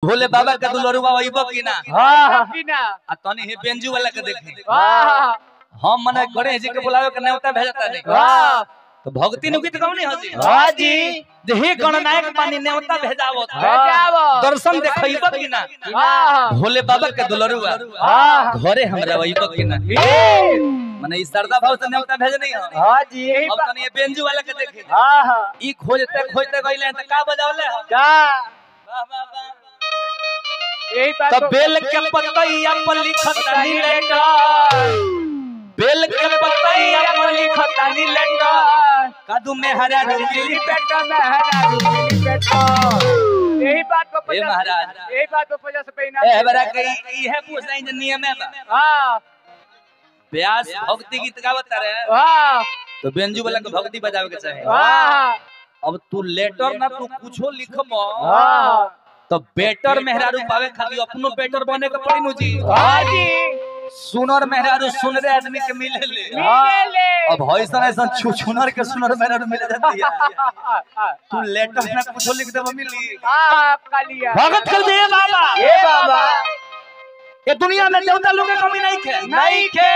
भोले बाबा के दुलरुआ वइबो की ना हां की ना आ तनी हे बेंजू वाला के देखी हां हम मने गणेश जी के बुलावे के नेवता भेजता नहीं हां तो भक्ति नु गीत गवनी हजी हां जी देही गणनायक पानी नेवता भेजावो भेजावो दर्शन देखइबो की ना हां भोले बाबा के दुलरुआ हां घरे हमरा वइबो की ना मने ई सरदा भाव से नेवता भेज नहीं हो हां जी अब तनी ये बेंजू वाला के देखी हां हां ई खोजते गइले त का बजावले हो का वाह वाह वाह यही बात तो बेल के पतैया पर लिखतानी लेटर बेल के पतैया पर लिखतानी लेटर कादू में हरा डुंगली पेटा में हरा डुंगली पेटा यही बात को ए महाराज यही बात को वजह से पहिना ए बरा के ई है पूछाई जे नियम है हां व्यास भक्ति गीत गावत रे हां तो बेंजू वाला के भक्ति बजावे के चाहे हां अब तू लेटर ना तू कुछो लिखबो हां तो बेटर मेहरारू पावे खाली अपनो बेटर बने के पड़ी नु जी हां जी सुनर मेहरारू सुनरे आदमी के मिले ले अब होइसन ऐसन छुछुनर के सुनर मेहरारू मिल जाती है तू लेटर ना कुछो लिख देबो मिली हां कालिया भगत कर दे बाबा ए बाबा ये दुनिया में देवता लोग के कमी नहीं के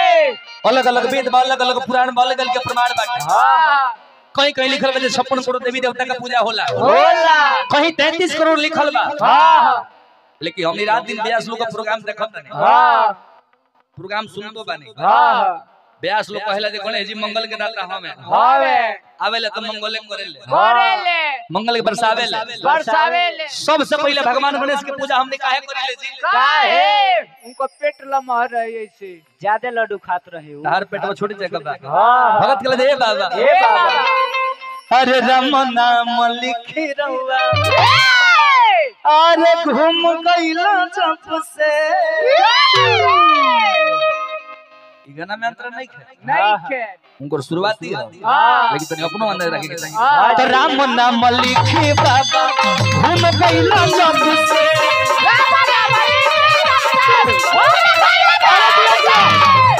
अलग अलग वेद अलग अलग पुराण अलग अलग के प्रमाण बाटे हां कहीं कहीं लिखल बा 56 करोड़ देवी देवता का पूजा होला कहीं 33 करोड़ लिखल बा हां लेकिन हमनी रात दिन व्यास लोग का प्रोग्राम देखत नहीं हां प्रोग्राम सुनतो बानी हां व्यास लोग कहला जे गणेश जी मंगल के दाता हमें हावे आवेले तो मंगले करेले मंगल के बरसावेले सबसे पहले भगवान गणेश के पूजा हमने काहे करेले जी काहे उनको पेट लमहर रहे ऐसे ज्यादा लड्डू खात रहे हो हर पेट में छोटी जगह बा हां भगत के दे बाबा ए बाबा अरे राम नाम लिखी रहुआ अरे घूम गइला जब से ई गाना में अंतर नहीं के उनको शुरुआती है हां लेकिन तने अपनो अंदर रखे के चाहिए तो राम नाम लिखी बाबा घूम गइला जब से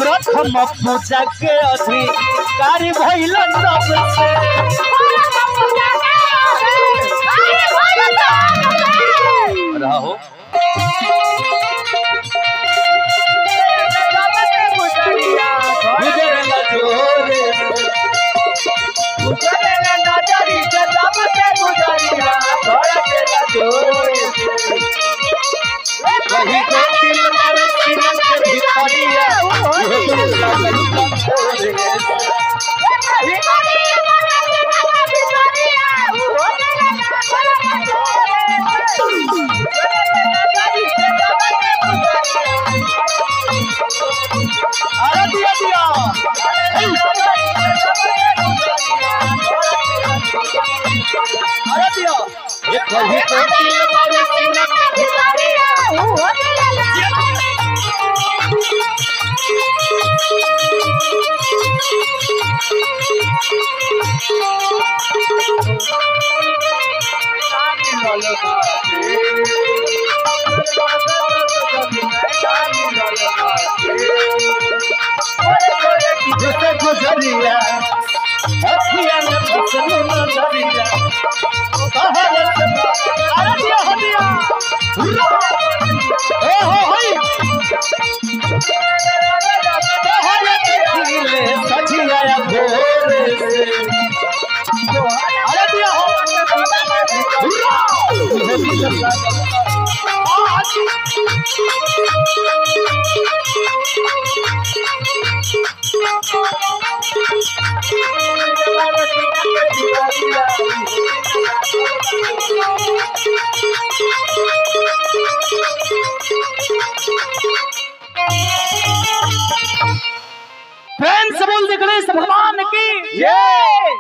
प्रथम पूजा के अधिकारी भइला तब से रहो गुजरला जोरे गुजरला नजरी के दम के गुजरिया धड़केला जोरे कहीं को दिल में सीना के भितरिया ये कहीं को दिल में सीना के भितरिया गुजरिया अखियां में बसनु नजरिया सजिया भोरे से प्रेम से बोल दे गणेश भगवान की जय।